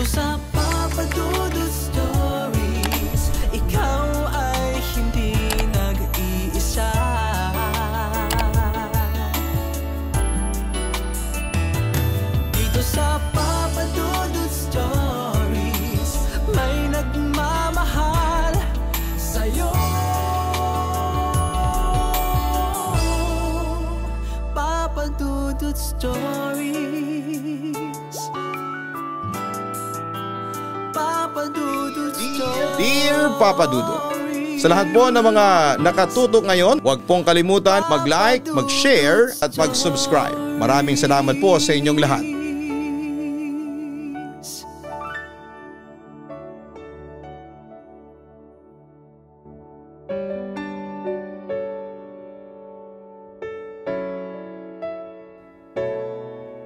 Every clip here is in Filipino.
Dito sa Papa Dudut Stories, ikaw ay hindi nag-iisa. Dito sa Papa Dudut Stories, may nagmamahal sa'yo. Papa Dudut Stories, Papa Dudut Stories. Dear Papa Dudut, sa lahat po ng mga nakatutok ngayon, huwag pong kalimutan mag-like, mag-share at mag-subscribe. Maraming salamat po sa inyong lahat.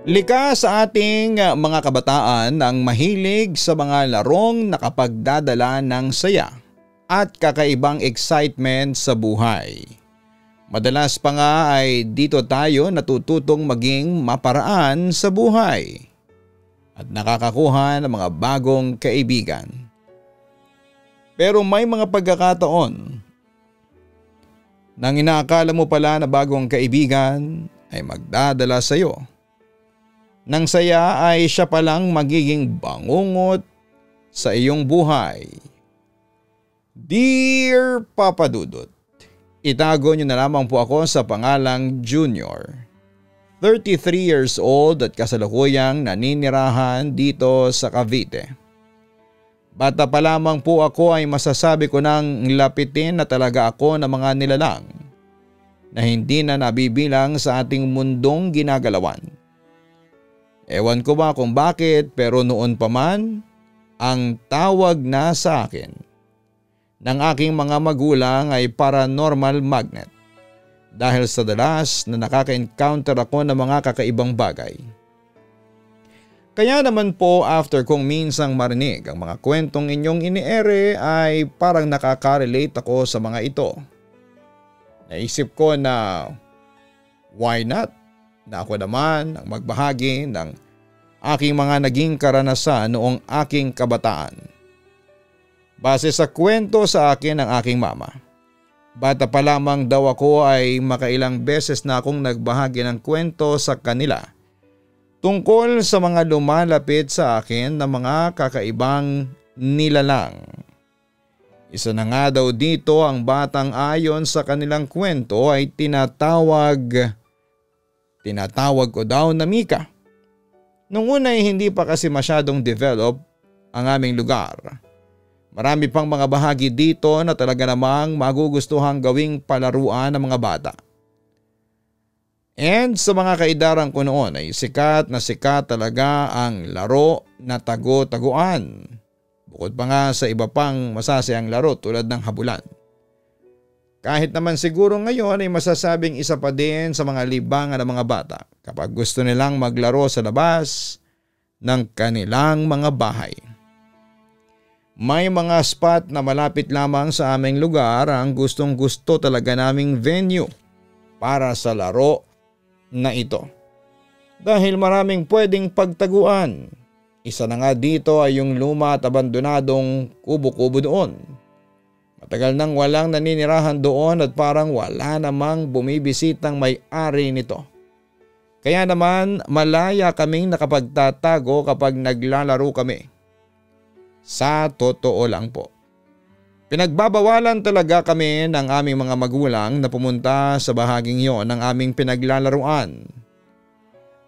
Likas sa ating mga kabataan ang mahilig sa mga larong nakapagdadala ng saya at kakaibang excitement sa buhay. Madalas pa nga ay dito tayo natututong maging maparaan sa buhay at nakakakuha ng mga bagong kaibigan. Pero may mga pagkakataon nang inaakala mo pala na bagong kaibigan ay magdadala sa iyo nang saya ay siya palang magiging bangungot sa iyong buhay. Dear Papa Dudut, itago niyo na lamang po ako sa pangalang Junior. 33 years old at kasalukuyang naninirahan dito sa Cavite. Bata pa lamang po ako ay masasabi ko nang lapitin na talaga ako ng mga nilalang na hindi na nabibilang sa ating mundong ginagalawan. Ewan ko ba kung bakit pero noon pa man ang tawag na sa akin ng aking mga magulang ay paranormal magnet dahil sa dalas na nakaka-encounter ako ng mga kakaibang bagay. Kaya naman po after kong minsang marinig ang mga kwentong inyong iniere ay parang nakaka-relate ako sa mga ito. Naisip ko na why not? Na ako naman ang magbahagi ng aking mga naging karanasan noong aking kabataan. Base sa kwento sa akin ng aking mama, bata pa lamang daw ako ay makailang beses na akong nagbahagi ng kwento sa kanila tungkol sa mga lumalapit sa akin na mga kakaibang nilalang. Isa na nga daw dito ang batang ayon sa kanilang kwento ay tinatawag ko daw na Mika. Nung una ay hindi pa kasi masyadong develop ang aming lugar. Marami pang mga bahagi dito na talaga namang magugustuhang gawing palaruan ng mga bata. And sa mga kaidaran ko noon ay sikat na sikat talaga ang laro na tago-taguan. Bukod pa nga sa iba pang masasayang laro tulad ng habulan. Kahit naman siguro ngayon ay masasabing isa pa din sa mga libangan ng mga bata kapag gusto nilang maglaro sa labas ng kanilang mga bahay. May mga spot na malapit lamang sa aming lugar ang gustong gusto talaga naming venue para sa laro na ito. Dahil maraming pwedeng pagtaguan. Isa na nga dito ay yung luma at abandonadong kubo-kubo doon. Matagal nang walang naninirahan doon at parang wala namang bumibisitang may-ari nito. Kaya naman malaya kaming nakapagtatago kapag naglalaro kami. Sa totoo lang po. Pinagbabawalan talaga kami ng aming mga magulang na pumunta sa bahaging yon ng aming pinaglalaruan.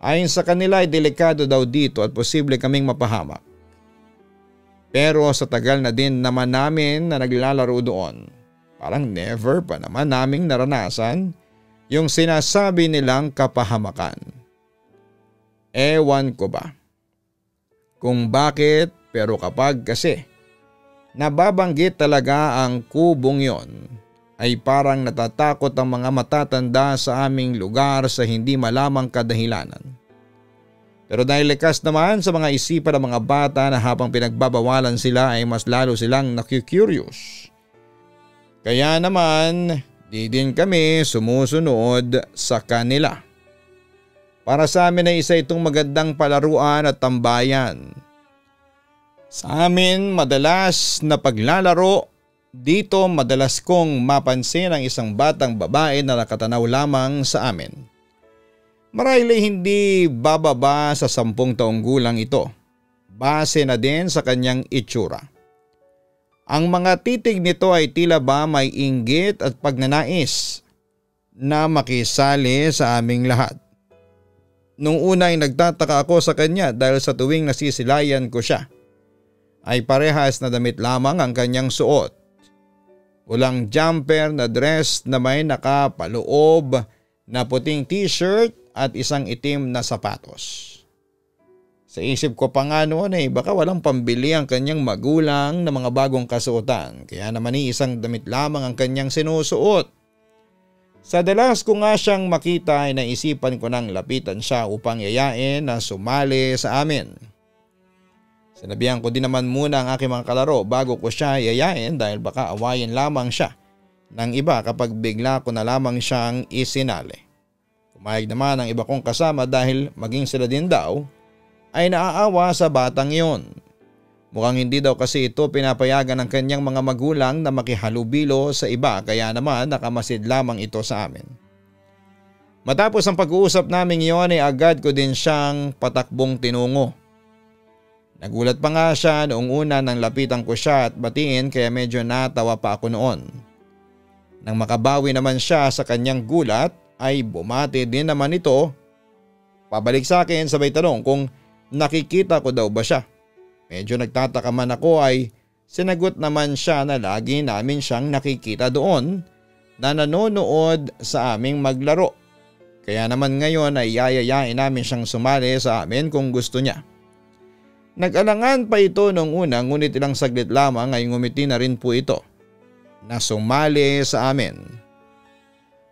Ayon sa kanila ay delikado daw dito at posible kaming mapahamak. Pero sa tagal na din naman namin na naglalaro doon, parang never pa naman naming naranasan yung sinasabi nilang kapahamakan. Ewan ko ba kung bakit pero kapag kasi nababanggit talaga ang kubong yon ay parang natatakot ang mga matatanda sa aming lugar sa hindi malamang kadahilanan. Pero dahil likas naman sa mga isipan ng mga bata na habang pinagbabawalan sila ay mas lalo silang naku-curious. Kaya naman di din kami sumusunod sa kanila. Para sa amin ay isa itong magandang palaruan at tambayan. Sa amin madalas na paglalaro, dito madalas kong mapansin ang isang batang babae na nakatanaw lamang sa amin. Marahil ay hindi bababa sa 10 taong gulang ito, base na din sa kanyang itsura. Ang mga titig nito ay tila ba may inggit at pagnanais na makisali sa aming lahat. Nung una ay nagtataka ako sa kanya dahil sa tuwing nasisilayan ko siya, ay parehas na damit lamang ang kanyang suot. Pulang jumper na dress na may nakapaloob na puting t-shirt at isang itim na sapatos. Sa isip ko pa nga noon baka walang pambili ang kanyang magulang na mga bagong kasuotan, kaya naman isang damit lamang ang kanyang sinusuot. Sa dalas ko nga siyang makita ay naisipan ko nang lapitan siya upang yayain na sumali sa amin. Sinabihan ko din naman muna ang aking mga kalaro bago ko siya yayain dahil baka awayin lamang siya ng iba kapag bigla ko na lamang siyang isinali. Pumayag naman ang iba kong kasama dahil maging sila din daw ay naaawa sa batang iyon. Mukhang hindi daw kasi ito pinapayagan ng kanyang mga magulang na makihalubilo sa iba kaya naman nakamasid lamang ito sa amin. Matapos ang pag-uusap namin iyon ay agad ko din siyang patakbong tinungo. Nagulat pa nga siya noong una nang lapitan ko siya at batiin kaya medyo natawa pa ako noon. Nang makabawi naman siya sa kanyang gulat ay bumati din naman ito. Pabalik sa akin sabay tanong kung nakikita ko daw ba siya. Medyo nagtataka man ako ay sinagot naman siya na lagi namin siyang nakikita doon na nanonood sa aming maglaro. Kaya naman ngayon ay yayayain namin siyang sumali sa amin kung gusto niya. Nag-alangan pa ito nung una ngunit ilang saglit lamang ay ngumiti na rin po ito na sumali sa amin.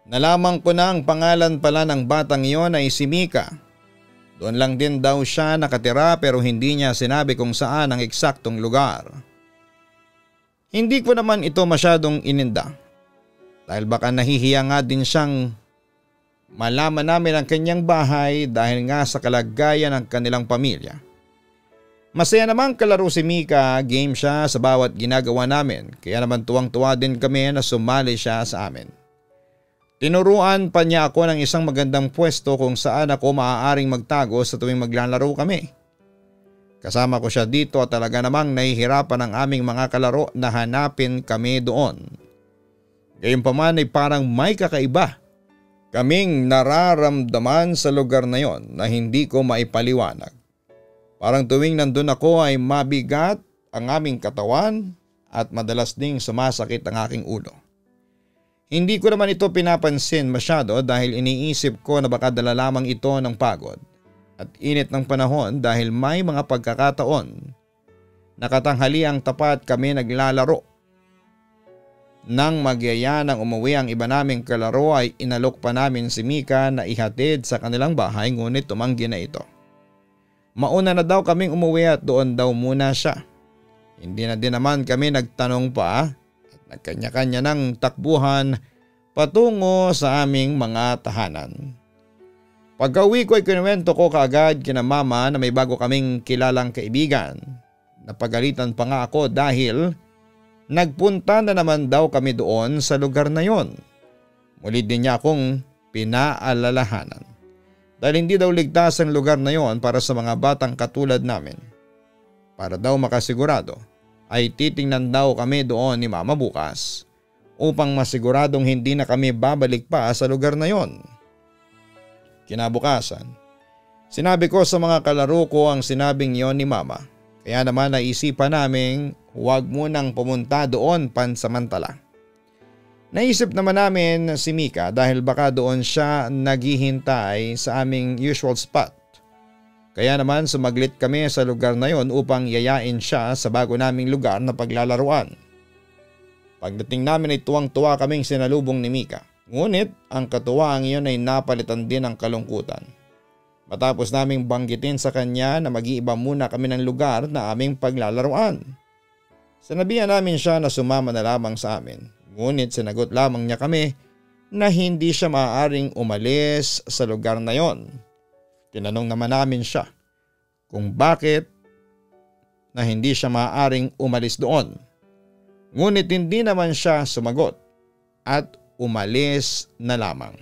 Nalaman ko na ang pangalan pala ng batang iyon ay si Mika. Doon lang din daw siya nakatira pero hindi niya sinabi kung saan ang eksaktong lugar. Hindi ko naman ito masyadong ininda dahil baka nahihiya nga din siyang malaman namin ang kanyang bahay dahil nga sa kalagayan ng kanilang pamilya. Masaya namang kalaro si Mika, game siya sa bawat ginagawa namin kaya naman tuwang-tuwa din kami na sumali siya sa amin. Tinuruan pa niya ako ng isang magandang pwesto kung saan ako maaaring magtago sa tuwing maglalaro kami. Kasama ko siya dito at talaga namang nahihirapan ang aming mga kalaro na hanapin kami doon. Gayunpaman ay parang may kakaiba kaming nararamdaman sa lugar na yon na hindi ko maipaliwanag. Parang tuwing nandun ako ay mabigat ang aming katawan at madalas ding sumasakit ang aking ulo. Hindi ko naman ito pinapansin masyado dahil iniisip ko na baka dala lamang ito ng pagod at init ng panahon dahil may mga pagkakataon na katanghaliang tapat kami naglalaro. Nang magyaya ng umuwi ang iba naming kalaro ay inalok pa namin si Mika na ihatid sa kanilang bahay ngunit tumanggi na ito. Mauna na daw kaming umuwi at doon daw muna siya. Hindi na din naman kami nagtanong pa at nagkanya-kanya ng takbuhan patungo sa aming mga tahanan. Pagka-uwi ko ay kinuwento ko kaagad kina mama na may bago kaming kilalang kaibigan. Napagalitan pa nga ako dahil nagpunta na naman daw kami doon sa lugar na yon. Muli din niya akong pinaalalahanan. Dahil hindi daw ligtas ang lugar na yon para sa mga batang katulad namin. Para daw makasigurado ay titingnan daw kami doon ni mama bukas upang masiguradong hindi na kami babalik pa sa lugar na yon. Kinabukasan, sinabi ko sa mga kalaro ko ang sinabing yon ni mama. Kaya naman naisipan naming huwag munang pumunta doon pansamantala. Naisip naman namin si Mika dahil baka doon siya naghihintay sa aming usual spot. Kaya naman sumaglit kami sa lugar na yon upang yayain siya sa bago naming lugar na paglalaruan. Pagdating namin ay tuwang-tuwa kaming sinalubong ni Mika. Ngunit ang katuwaan iyon ay napalitan din ng kalungkutan. Matapos naming banggitin sa kanya na mag-iiba muna kami ng lugar na aming paglalaruan. Sinabihan namin siya na sumama na lamang sa amin. Ngunit sinagot lamang niya kami na hindi siya maaaring umalis sa lugar na yon. Tinanong naman namin siya kung bakit na hindi siya maaaring umalis doon. Ngunit hindi naman siya sumagot at umalis na lamang.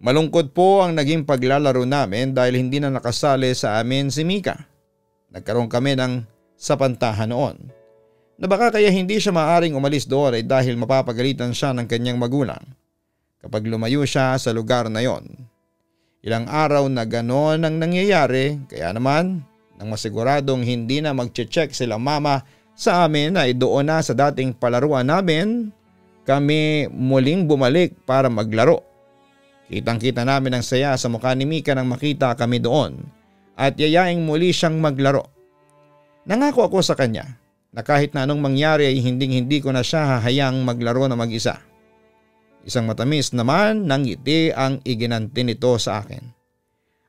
Malungkot po ang naging paglalaro namin dahil hindi na nakasali sa amin si Mika. Nagkaroon kami ng sapantahan noon na baka kaya hindi siya maaaring umalis doon ay dahil mapapagalitan siya ng kanyang magulang kapag lumayo siya sa lugar na yon. Ilang araw na ganon ang nangyayari, kaya naman nang masiguradong hindi na magche-check sila mama sa amin ay doon na sa dating palaruan namin kami muling bumalik para maglaro. Kitang-kita namin ang saya sa mukha ni Mika nang makita kami doon at yayaing muli siyang maglaro. Nangako ako sa kanya na kahit na anong mangyari ay hindi ko na siya hahayang maglaro na mag-isa. Isang matamis naman ng ngiti ang iginanti nito sa akin.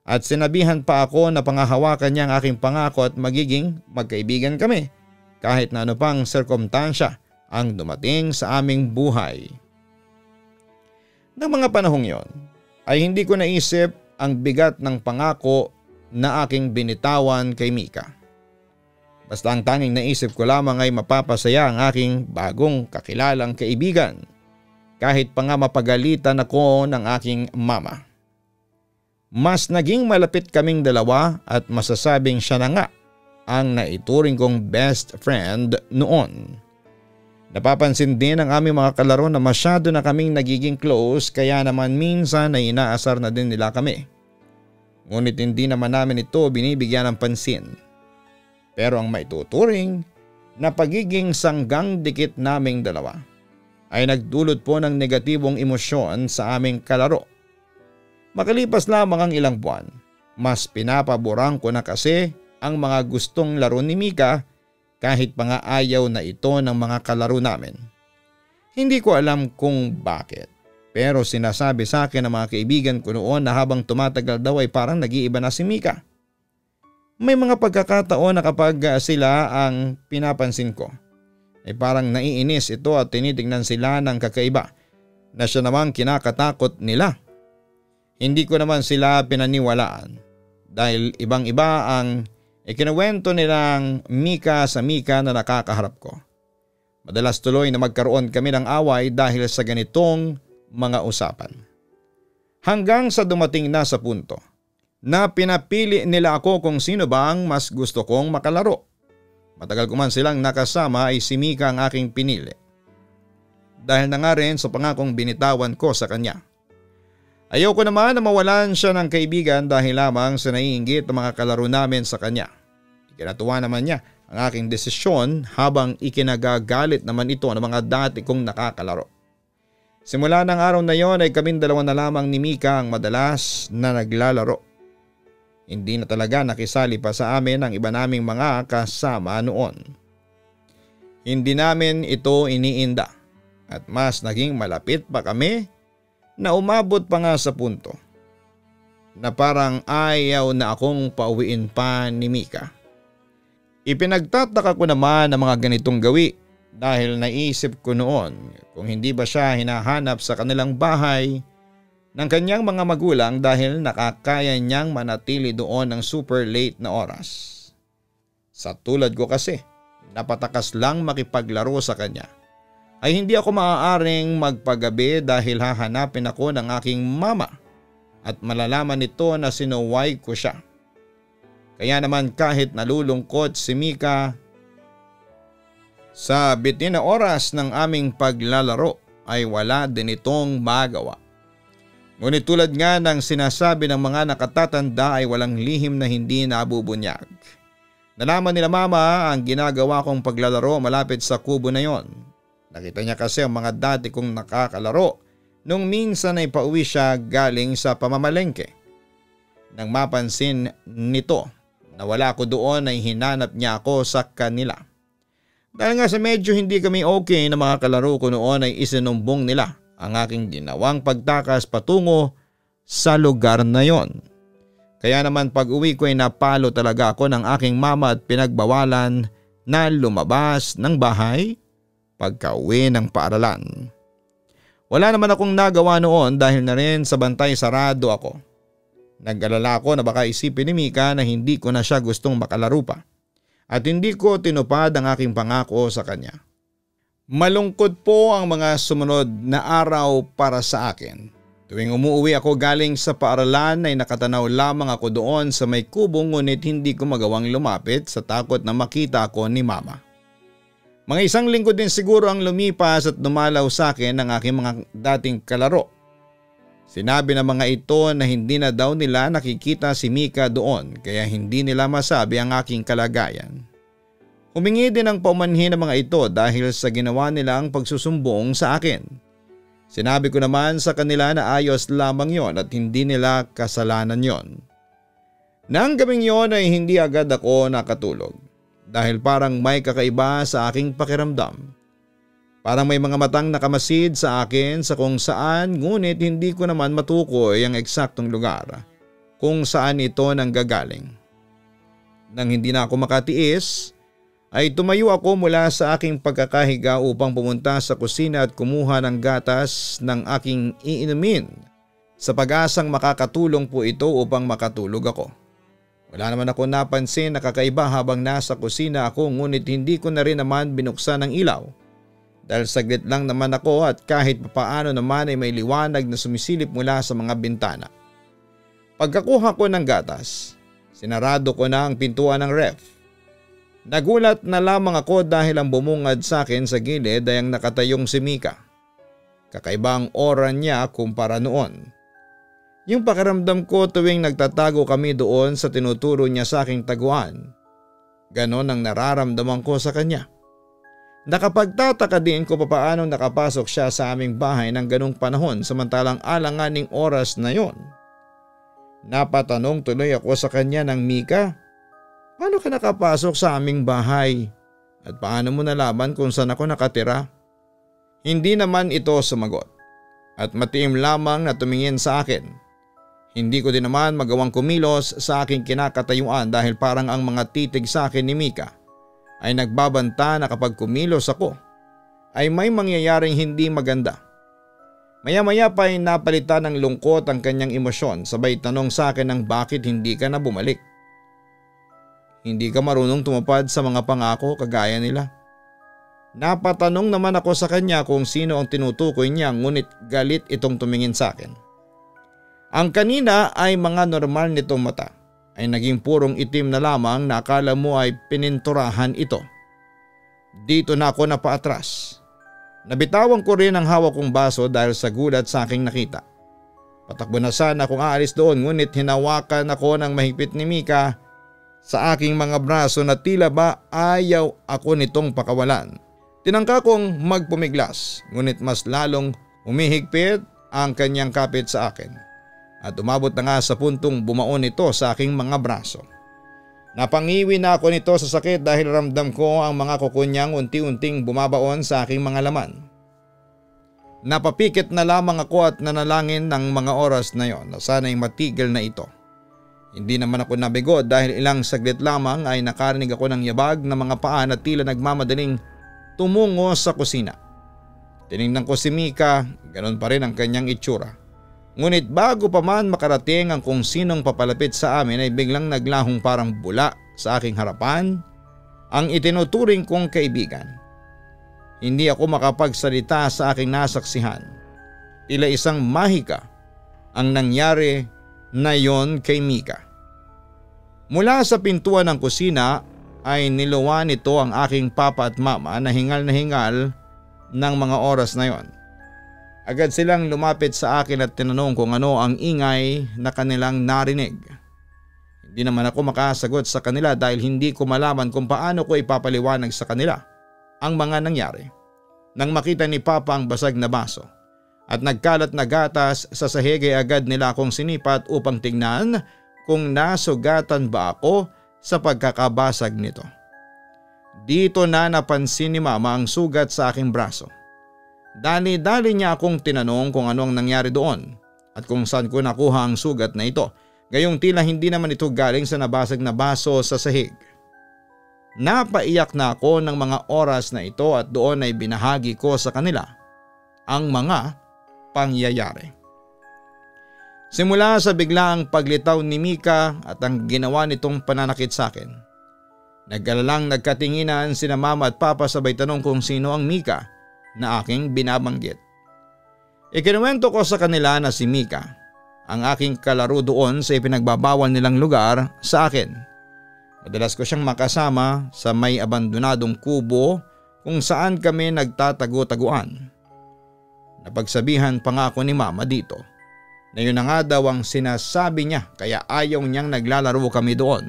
At sinabihan pa ako na pangahawakan niya ang aking pangako at magiging magkaibigan kami kahit na ano pang sirkumstansya ang dumating sa aming buhay. Ng mga panahong yon ay hindi ko naisip ang bigat ng pangako na aking binitawan kay Mika. Basta ang tanging naisip ko lamang ay mapapasaya ang aking bagong kakilalang kaibigan kahit pa nga mapagalitan ako ng aking mama. Mas naging malapit kaming dalawa at masasabing siya na nga ang naituring kong best friend noon. Napapansin din ng aming mga kalaro na masyado na kaming nagiging close kaya naman minsan ay inaasar na din nila kami. Ngunit hindi naman namin ito binibigyan ng pansin. Pero ang maituturing na pagiging sanggang dikit naming dalawa ay nagdulot po ng negatibong emosyon sa aming kalaro. Makalipas lamang ang ilang buwan, mas pinapaborang ko na kasi ang mga gustong laro ni Mika kahit pa nga ayaw na ito ng mga kalaro namin. Hindi ko alam kung bakit, pero sinasabi sa akin ng mga kaibigan ko noon na habang tumatagal daw ay parang nag-iiba na si Mika. May mga pagkakataon na kapag sila ang pinapansin ko ay parang naiinis ito at tinitingnan sila ng kakaiba na siya namang kinakatakot nila. Hindi ko naman sila pinaniwalaan dahil ibang-iba ang ikinuwento nilang Mika sa Mika na nakakaharap ko. Madalas tuloy na magkaroon kami ng away dahil sa ganitong mga usapan. Hanggang sa dumating na sa punto na pinapili nila ako kung sino ba ang mas gusto kong makalaro. Matagal ko man silang nakasama ay si Mika ang aking pinili. Dahil na nga rin sa pangakong binitawan ko sa kanya. Ayoko naman na mawalan siya ng kaibigan dahil lamang sa naiinggit ng mga kalaro namin sa kanya. Ikinatuwa naman niya ang aking desisyon habang ikinagagalit naman ito ng mga dati kong nakakalaro. Simula ng araw na yon ay kaming dalawa na lamang ni Mika ang madalas na naglalaro. Hindi na talaga nakisali pa sa amin ang iba naming mga kasama noon. Hindi namin ito iniinda at mas naging malapit pa kami na umabot pa nga sa punto na parang ayaw na akong pauwiin pa ni Mika. Ipinagtataka ko naman ang mga ganitong gawi dahil naisip ko noon kung hindi ba siya hinahanap sa kanilang bahay ng kanyang mga magulang dahil nakakaya niyang manatili doon ng super late na oras. Sa tulad ko kasi, napatakas lang makipaglaro sa kanya. Ay hindi ako maaaring magpagabi dahil hahanapin ako ng aking mama at malalaman nito na sinuway ko siya. Kaya naman kahit nalulungkot si Mika sa bitin na oras ng aming paglalaro ay wala din itong magawa. Ngunit tulad nga ng sinasabi ng mga nakatatanda ay walang lihim na hindi nabubunyag. Nalaman nila mama ang ginagawa kong paglalaro malapit sa kubo na yon. Nakita niya kasi ang mga dati kong nakakalaro nung minsan ay pauwi siya galing sa pamamalengke. Nang mapansin nito na wala ako doon ay hinanap niya ako sa kanila. Dahil nga sa medyo hindi kami okay na mga kalaro ko noon ay isinumbong nila ang aking ginawang pagtakas patungo sa lugar na yon. Kaya naman pag uwi ko ay napalo talaga ako ng aking mama at pinagbawalan na lumabas ng bahay pagka-uwi ng paaralan. Wala naman akong nagawa noon dahil na rin sa bantay sarado ako. Nag-alala ako na baka isipin ni Mika na hindi ko na siya gustong makalaro pa. at hindi ko tinupad ang aking pangako sa kanya. Malungkot po ang mga sumunod na araw para sa akin. Tuwing umuwi ako galing sa paaralan ay nakatanaw lamang ako doon sa may kubo, ngunit hindi ko magawang lumapit sa takot na makita ako ni mama. Mga isang linggo din siguro ang lumipas at dumalaw sa akin ang aking mga dating kalaro. Sinabi ng mga ito na hindi na daw nila nakikita si Mika doon kaya hindi nila masabi ang aking kalagayan. Humingi din ng paumanhin ng mga ito dahil sa ginawa nilang pagsusumbong sa akin. Sinabi ko naman sa kanila na ayos lamang yon at hindi nila kasalanan yon. Nang gabing yon ay hindi agad ako nakatulog dahil parang may kakaiba sa aking pakiramdam. Parang may mga matang nakamasid sa akin sa kung saan, ngunit hindi ko naman matukoy ang eksaktong lugar kung saan ito nanggagaling. Nang hindi na ako makatiis, ay tumayo ako mula sa aking pagkakahiga upang pumunta sa kusina at kumuha ng gatas ng aking iinumin sa pag-asang makakatulong po ito upang makatulog ako. Wala naman ako napansin na kakaiba habang nasa kusina ako, ngunit hindi ko na rin naman binuksan ang ilaw dahil saglit lang naman ako at kahit papaano naman ay may liwanag na sumisilip mula sa mga bintana. Pagkakuha ko ng gatas, sinarado ko na ang pintuan ng ref. Nagulat na lamang ako dahil ang bumungad sa akin sa gilid ay ang nakatayong si Mika. Kakaiba ang aura niya kumpara noon. Yung pakiramdam ko tuwing nagtatago kami doon sa tinuturo niya sa aking taguan, ganon ang nararamdaman ko sa kanya. Nakapagtataka din ko papaano nakapasok siya sa aming bahay ng ganong panahon samantalang alanganing oras na yon. Napatanong tuloy ako sa kanya ng, Mika, paano ka nakapasok sa aming bahay? At paano mo nalaman kung saan ako nakatira? Hindi naman ito sumagot at matiim lamang na tumingin sa akin. Hindi ko din naman magawang kumilos sa aking kinakatayuan dahil parang ang mga titig sa akin ni Mika ay nagbabanta na kapag kumilos ako ay may mangyayaring hindi maganda. Maya-maya pa ay napalitan ng lungkot ang kanyang emosyon, sabay tanong sa akin ng bakit hindi ka na bumalik. Hindi ka marunong tumupad sa mga pangako kagaya nila. Napatanong naman ako sa kanya kung sino ang tinutukoy niya, ngunit galit itong tumingin sa akin. Ang kanina ay mga normal nitong mata ay naging purong itim na lamang na akala mo ay pininturahan ito. Dito na ako napaatras. Nabitawan ko rin ang hawak kong baso dahil sa gulat sa aking nakita. Patakbo na sana akong aalis doon, ngunit hinawakan ako ng mahigpit ni Mika sa aking mga braso na tila ba ayaw ako nitong pakawalan. Tinangka kong magpumiglas, ngunit mas lalong humihigpit ang kanyang kapit sa akin. At umabot na nga sa puntong bumaon ito sa aking mga braso. Napangiwi na ako nito sa sakit dahil ramdam ko ang mga kuko niyang unti-unting bumabaon sa aking mga laman. Napapikit na lamang ako at nanalangin ng mga oras na yon na sana'y matigil na ito. Hindi naman ako nabigo dahil ilang saglit lamang ay nakarinig ako ng yabag na mga paa na tila nagmamadaling tumungo sa kusina. Tinignan ko si Mika, ganon pa rin ang kanyang itsura. Ngunit bago pa man makarating ang kung sinong papalapit sa amin ay biglang naglahong parang bula sa aking harapan ang itinuturing kong kaibigan. Hindi ako makapagsalita sa aking nasaksihan. Tila isang mahika ang nangyari na yon kay Mika. Mula sa pintuan ng kusina ay niluwan nito ang aking papa at mama na hingal ng mga oras na yon. Agad silang lumapit sa akin at tinanong kung ano ang ingay na kanilang narinig. Hindi naman ako makasagot sa kanila dahil hindi ko malaman kung paano ko ipapaliwanag sa kanila ang mga nangyari. Nang makita ni Papa ang basag na baso at nagkalat na gatas sa sahig ay agad nila akong sinipat upang tingnan kung nasugatan ba ako sa pagkakabasag nito. Dito na napansin ni Mama ang sugat sa aking braso. Dali-dali niya akong tinanong kung ano ang nangyari doon at kung saan ko nakuha ang sugat na ito. Gayong tila hindi naman ito galing sa nabasag na baso sa sahig. Napaiyak na ako ng mga oras na ito at doon ay binahagi ko sa kanila ang mga pangyayari. Simula sa biglaang paglitaw ni Mika at ang ginawa nitong pananakit sa akin, Nagkalalang nagkatinginan sina mama at papa sabay tanong kung sino ang Mika na aking binabanggit. Ikinuwento ko sa kanila na si Mika, ang aking kalaro doon sa ipinagbabawal nilang lugar sa akin. Madalas ko siyang makasama sa may abandonadong kubo kung saan kami nagtatago-taguan. Napagsabihan pa nga ako ni mama dito na yun na nga daw ang sinasabi niya kaya ayaw niyang naglalaro kami doon.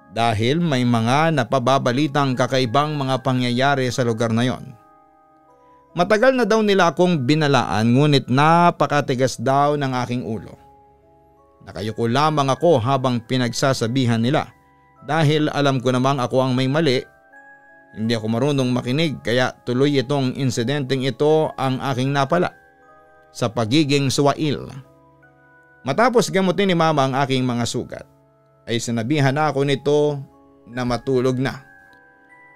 Dahil may mga napababalitang kakaibang mga pangyayari sa lugar na yon. Matagal na daw nila akong binalaan ngunit napakatigas daw ng aking ulo. Nakayuko lamang ako habang pinagsasabihan nila dahil alam ko namang ako ang may mali. Hindi ako marunong makinig kaya tuloy itong insidenteng ito ang aking napala sa pagiging suwail. Matapos gamutin ni mama ang aking mga sugat, ay sinabihan ako nito na matulog na.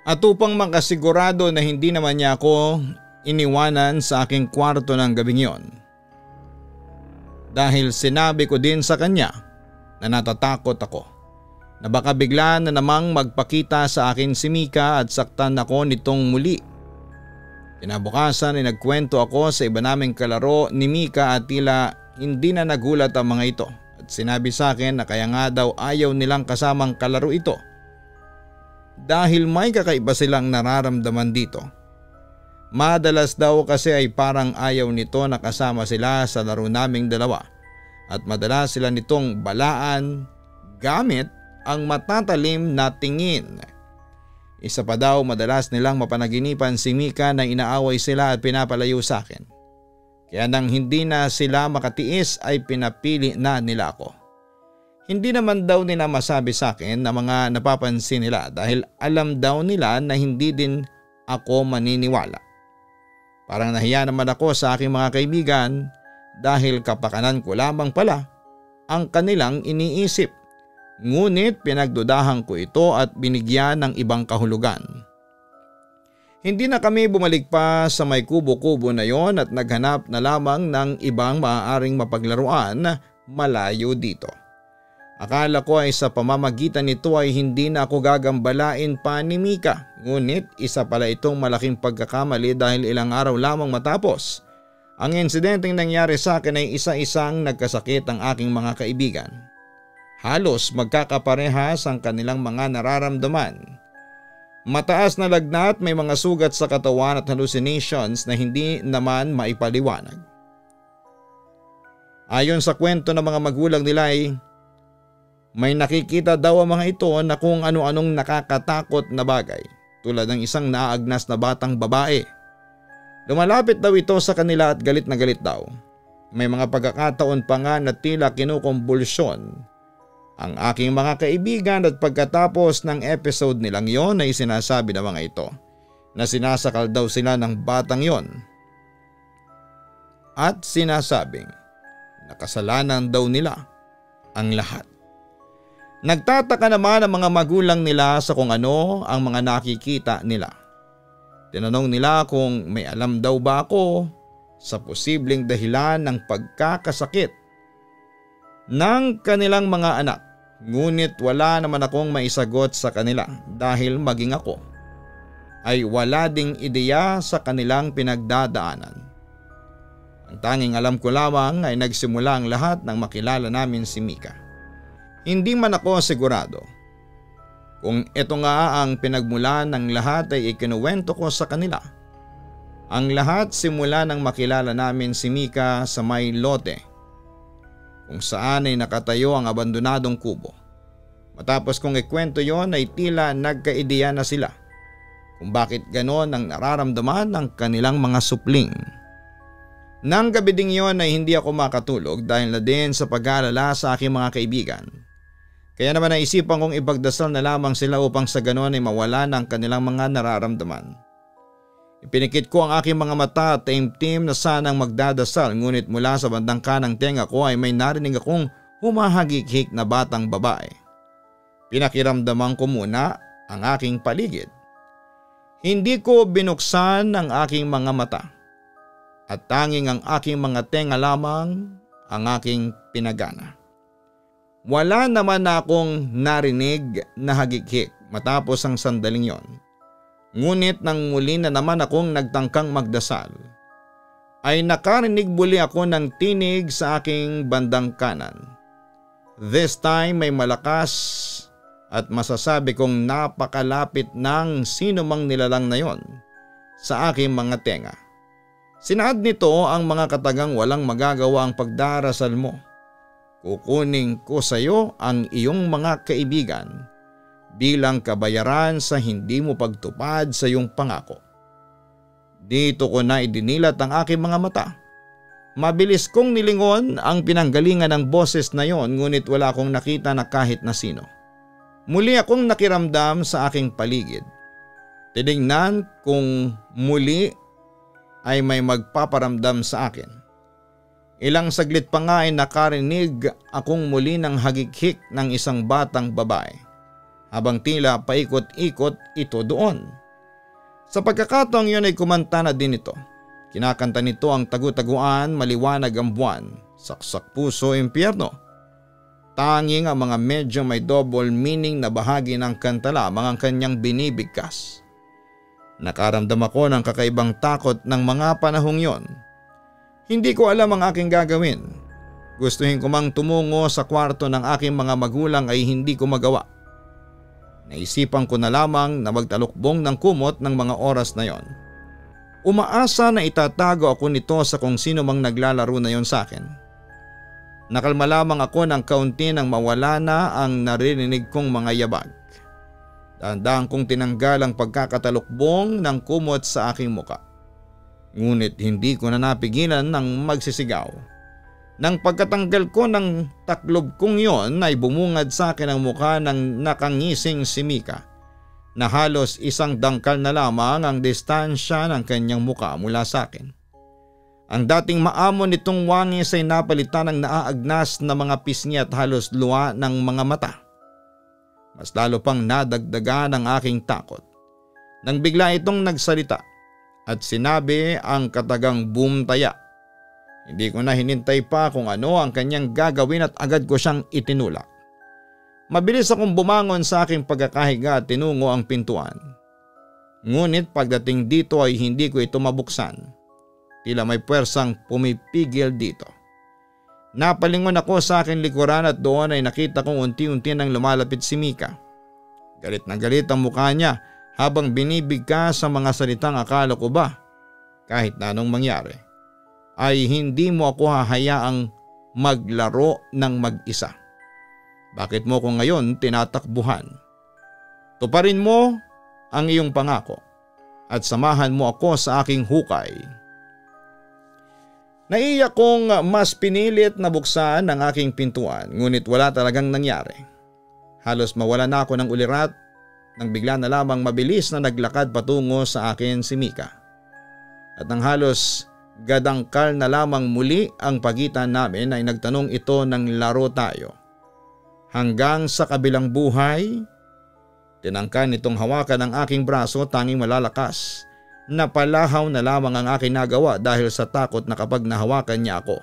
At upang makasigurado na hindi naman niya ako iniwanan sa aking kwarto ng gabing yon. Dahil sinabi ko din sa kanya na natatakot ako na baka bigla na namang magpakita sa akin si Mika at saktan ako nitong muli. Kinabukasan ay nagkwento ako sa iba naming kalaro ni Mika at tila hindi na nagulat ang mga ito. At sinabi sa akin na kaya nga daw ayaw nilang kasamang kalaro ito dahil may kakaiba silang nararamdaman dito. Madalas daw kasi ay parang ayaw nito na kasama sila sa laro naming dalawa at madalas sila nitong balaan gamit ang matatalim na tingin. Isa pa daw madalas nilang mapanaginipan si Mika na inaaway sila at pinapalayo sa akin. Kaya nang hindi na sila makatiis ay pinapili na nila ako. Hindi naman daw nila masabi sa akin na mga napapansin nila dahil alam daw nila na hindi din ako maniniwala. Parang nahiya naman ako sa aking mga kaibigan dahil kapakanan ko lamang pala ang kanilang iniisip. Ngunit pinagdudahan ko ito at binigyan ng ibang kahulugan. Hindi na kami bumalik pa sa may kubo-kubo na yon at naghanap na lamang ng ibang maaaring mapaglaruan malayo dito. Akala ko ay sa pamamagitan nito ay hindi na ako gagambalain pa ni Mika. Ngunit isa pala itong malaking pagkakamali dahil ilang araw lamang matapos ang insidenteng nangyari sa akin ay isa-isang nagkasakit ang aking mga kaibigan. Halos magkakaparehas ang kanilang mga nararamdaman. Mataas na lagnat, may mga sugat sa katawan at hallucinations na hindi naman maipaliwanag. Ayon sa kwento ng mga magulang nila ay may nakikita daw ang mga ito na kung ano-anong nakakatakot na bagay tulad ng isang naaagnas na batang babae. Lumalapit daw ito sa kanila at galit na galit daw. May mga pagkakataon pa nga na tila kinukumbulsyon ang aking mga kaibigan at pagkatapos ng episode nilang yon ay sinasabi ng mga ito na sinasakal daw sila ng batang yon at sinasabing nakasalanan daw nila ang lahat. Nagtataka naman ang mga magulang nila sa kung ano ang mga nakikita nila. Tinanong nila kung may alam daw ba ako sa posibleng dahilan ng pagkakasakit ng kanilang mga anak. Ngunit wala naman akong maisagot sa kanila dahil maging ako ay wala ding ideya sa kanilang pinagdadaanan. Ang tanging alam ko lamang ay nagsimula ang lahat nang makilala namin si Mika. Hindi man ako sigurado kung ito nga ang pinagmulan ng lahat ay ikinuwento ko sa kanila. Ang lahat simula nang makilala namin si Mika sa may lote kung saan ay nakatayo ang abandonadong kubo. Matapos kong ikwento yon ay tila nagkaideya na sila kung bakit ganon ang nararamdaman ng kanilang mga supling. Nang gabi ding yon ay hindi ako makatulog dahil na din sa pag-aalala sa aking mga kaibigan. Kaya naman naisipan kong ipagdasal na lamang sila upang sa ganon ay mawala ng kanilang mga nararamdaman. Ipinikit ko ang aking mga mata at taimtim na sanang magdadasal ngunit mula sa bandang kanang tenga ko ay may narinig akong humahagik-hik na batang babae. Pinakiramdaman ko muna ang aking paligid. Hindi ko binuksan ang aking mga mata at tanging ang aking mga tenga lamang ang aking pinagana. Wala naman na akong narinig na hagik-hik. matapos ang sandaling yon. Ngunit nang muli na naman akong nagtangkang magdasal, ay nakarinig muli ako ng tinig sa aking bandang kanan. This time may malakas at masasabi kong napakalapit ng sino mang nilalang na yon sa aking mga tenga. Sinaad nito ang mga katagang walang magagawa ang pagdarasal mo. Kukunin ko sa iyo ang iyong mga kaibigan bilang kabayaran sa hindi mo pagtupad sa iyong pangako. Dito ko na idinilat ang aking mga mata. Mabilis kong nilingon ang pinanggalingan ng boses na yon, ngunit wala akong nakita na kahit na sino. Muli akong nakiramdam sa aking paligid. Tinignan kung muli ay may magpaparamdam sa akin. Ilang saglit pa nga ay nakarinig akong muli ng hagikhik ng isang batang babae, habang tila paikot-ikot ito doon. Sa pagkakataong yun ay kumanta na din ito. Kinakanta nito ang tagu-taguan, maliwanag ang buwan, saksak puso, impyerno. Tanging ang mga medyo may double meaning na bahagi ng kanta lamang ang kanyang binibigkas. Nakaramdam ako ng kakaibang takot ng mga panahong yon. Hindi ko alam ang aking gagawin. Gustuhin ko mang tumungo sa kwarto ng aking mga magulang ay hindi ko magawa. Naisipan ko na lamang na magtalukbong ng kumot ng mga oras na yon. Umaasa na itatago ako nito sa kung sino mang naglalaro na yon sa akin. Nakalma lamang ako ng kaunti nang mawala na ang naririnig kong mga yabag. Dahan-dahan kong tinanggal ang pagkakatalukbong ng kumot sa aking muka. Ngunit hindi ko na napigilan ng magsisigaw. Nang pagkatanggal ko ng taklob kong yon ay bumungad sa akin ang mukha ng nakangising si Mika, na halos isang dangkal na lamang ang distansya ng kanyang muka mula sa akin. Ang dating maamon nitong wangis ay napalitan ng naaagnas na mga pisngi at halos luha ng mga mata. Mas lalo pang nadagdagan ang aking takot nang bigla itong nagsalita at sinabi ang katagang bumtaya. Hindi ko na hinintay pa kung ano ang kanyang gagawin at agad ko siyang itinulak. Mabilis akong bumangon sa aking pagkakahiga at tinungo ang pintuan. Ngunit pagdating dito ay hindi ko ito mabuksan. Tila may puwersang pumipigil dito. Napalingon ako sa aking likuran at doon ay nakita kong unti-unti nang lumalapit si Mika. Galit na galit ang mukha niya habang binibigkas sa mga salitang akala ko ba kahit na anong mangyari ay hindi mo ako hahayaang maglaro ng mag-isa. Bakit mo ko ngayon tinatakbuhan? Tuparin mo ang iyong pangako at samahan mo ako sa aking hukay. Naiyak kong mas pinilit na buksan ang aking pintuan, ngunit wala talagang nangyari. Halos mawala na ako ng ulirat nang bigla na lamang mabilis na naglakad patungo sa akin si Mika. At nang halos gadangkal na lamang muli ang pagitan namin ay nagtanong ito ng laro tayo. Hanggang sa kabilang buhay, tinangkan nitong hawakan ang aking braso, tanging malalakas. Napalahaw na lamang ang aking nagawa dahil sa takot na kapag nahawakan niya ako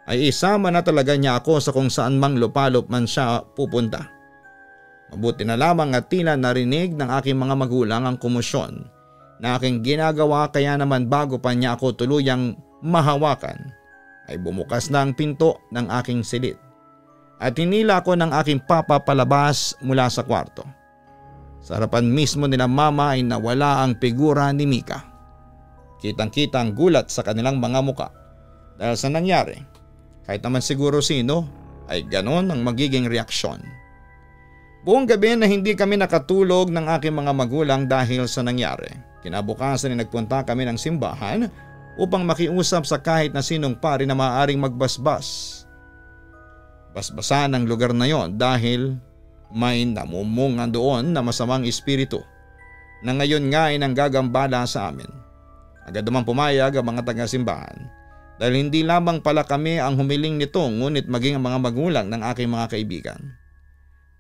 ay isama na talaga niya ako sa kung saan mang lupalop man siya pupunta. Mabuti na lamang at tila narinig ng aking mga magulang ang komosyon na aking ginagawa, kaya naman bago pa niya ako tuluyang mahawakan ay bumukas na ang pinto ng aking silid at hinila ko ng aking papa palabas mula sa kwarto. Sa harapan mismo nila mama ay nawala ang figura ni Mika. Kitang-kita ang gulat sa kanilang mga muka dahil sa nangyari. Kahit naman siguro sino ay ganon ang magiging reaksyon. Buong gabi na hindi kami nakatulog ng aking mga magulang dahil sa nangyari. Kinabukasan ay nagpunta kami ng simbahan upang makiusap sa kahit na sinong pari na maaaring magbasbas. Basbasan ang lugar na yon dahil may namumunga doon na masamang espiritu na ngayon nga ay nanggagambala sa amin. Agad naman pumayag ang mga taga-simbahan dahil hindi lamang pala kami ang humiling nito, ngunit maging ang mga magulang ng aking mga kaibigan.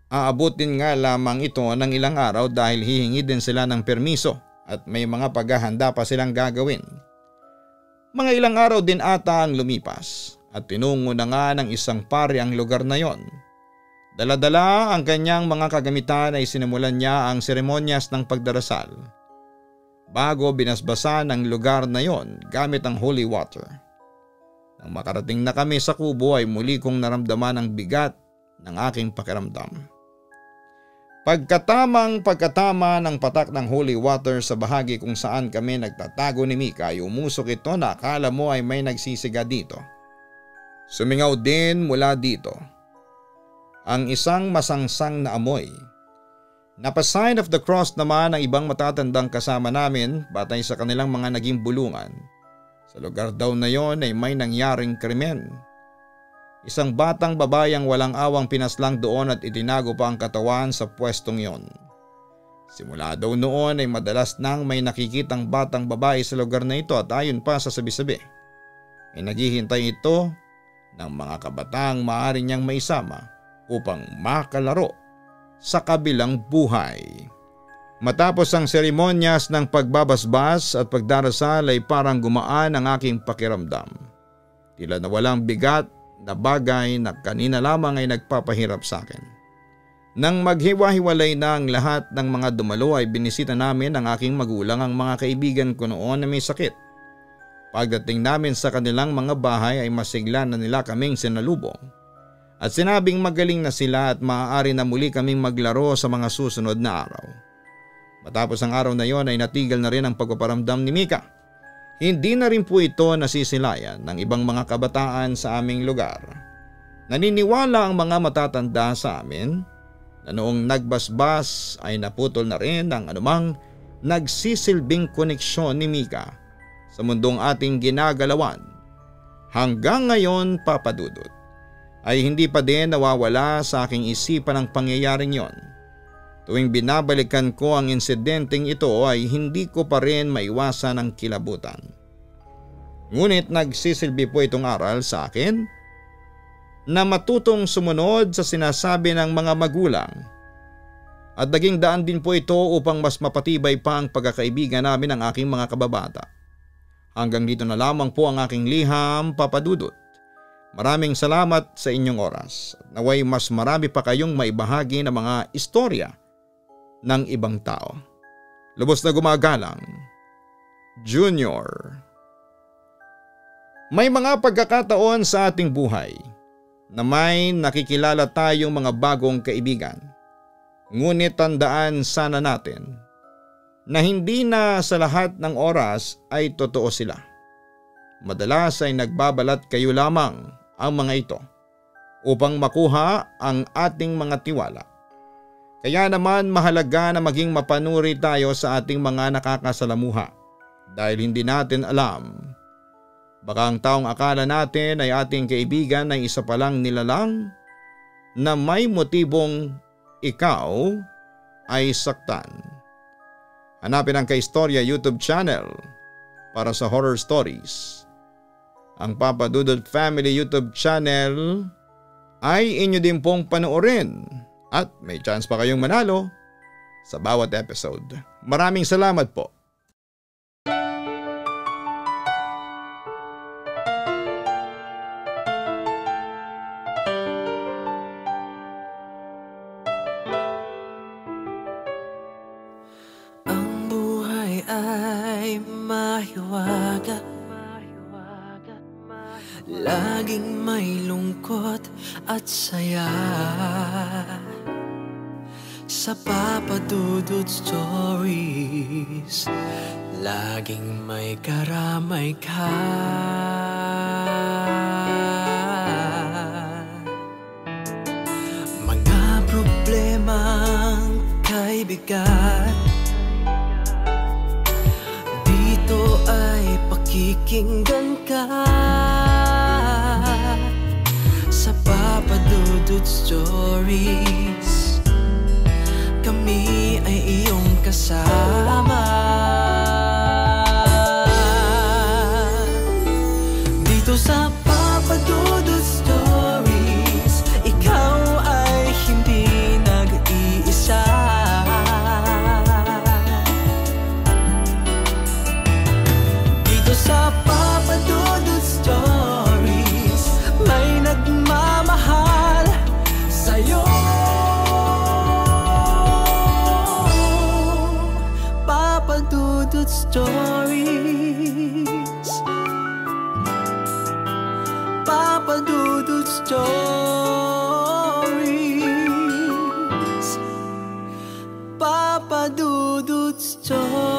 Aabutin nga lamang ito ng ilang araw dahil hihingi din sila ng permiso at may mga paghahanda pa silang gagawin. Mga ilang araw din ata ang lumipas at tinungo na nga ng isang pari ang lugar na yon. Dala-dala ang kanyang mga kagamitan ay sinimulan niya ang seremonyas ng pagdarasal bago binasbasan ang lugar na yon gamit ang holy water. Nang makarating na kami sa kubo ay muli kong naramdaman ang bigat ng aking pakiramdam. Pagkatama ng patak ng holy water sa bahagi kung saan kami nagtatago ni Mika ay umusok ito na akala mo ay may nagsisiga dito. Sumingaw din mula dito ang isang masangsang na amoy. Napa-sign of the cross naman ang ibang matatandang kasama namin batay sa kanilang mga naging bulungan. Sa lugar daw na yon ay may nangyaring krimen. Isang batang babayang walang awang pinaslang doon at itinago pa ang katawan sa pwestong yon. Simula daw noon ay madalas nang may nakikitang batang babae sa lugar na ito at ayon pa sa sabi-sabi ay naghihintay ito ng mga kabataang maaari niyang maisama upang makalaro sa kabilang buhay. Matapos ang seremonyas ng pagbabasbas at pagdarasal ay parang gumaan ang aking pakiramdam. Tila na walang bigat na bagay na kanina lamang ay nagpapahirap sa akin. Nang maghiwa-hiwalay na ang lahat ng mga dumalo ay binisita namin ang aking magulang ang mga kaibigan ko noon na may sakit. Pagdating namin sa kanilang mga bahay ay masigla na nila kaming sinalubong at sinabing magaling na sila at maaari na muli kaming maglaro sa mga susunod na araw. Matapos ang araw na yon ay natigil na rin ang pagpaparamdam ni Mika. Hindi na rin po ito nasisilayan ng ibang mga kabataan sa aming lugar. Naniniwala ang mga matatanda sa amin na noong nagbasbas ay naputol na rin ang anumang nagsisilbing koneksyon ni Mika sa mundong ating ginagalawan. Hanggang ngayon, Papa Dudut, ay hindi pa din nawawala sa aking isipan ang pangyayaring yon. Tuwing binabalikan ko ang insidenteng ito ay hindi ko pa rin maiwasan ang kilabutan. Ngunit nagsisilbi po itong aral sa akin na matutong sumunod sa sinasabi ng mga magulang at naging daan din po ito upang mas mapatibay pa ang pagkakaibigan namin ng aking mga kababata. Hanggang dito na lamang po ang aking liham, Papa Dudut. Maraming salamat sa inyong oras. Naway mas marami pa kayong maibahagi ng mga istorya ng ibang tao. Lubos na gumagalang, Junior. May mga pagkakataon sa ating buhay na may nakikilala tayong mga bagong kaibigan. Ngunit tandaan sana natin na hindi na sa lahat ng oras ay totoo sila. Madalas ay nagbabalat kayo lamang ang mga ito upang makuha ang ating mga tiwala. Kaya naman mahalaga na maging mapanuri tayo sa ating mga nakakasalamuha dahil hindi natin alam. Baka ang taong akala natin ay ating kaibigan ay isa palang nilalang na may motibong ikaw ay saktan. Hanapin ang Kaistorya YouTube channel para sa horror stories. Ang Papa Dudut Family YouTube channel ay inyo din pong panoorin. At may chance pa kayong manalo sa bawat episode. Maraming salamat po. Ang buhay ay mahiwaga, laging may lungkot at saya. Sa Papa Dudut Stories, laging may karamay ka. Mga problemang kay bigat, dito ay pakikinggan ka. Sa Papa Dudut Stories, kami ay iyong kasama. Dito sa Papa Dudut Stories, ikaw ay hindi nag-iisa. Dito sa Papa Dudut Stories, may nagmamahal sa'yo. Dudut Stories. Papa Dudut Stories. Papa Dudut Stories.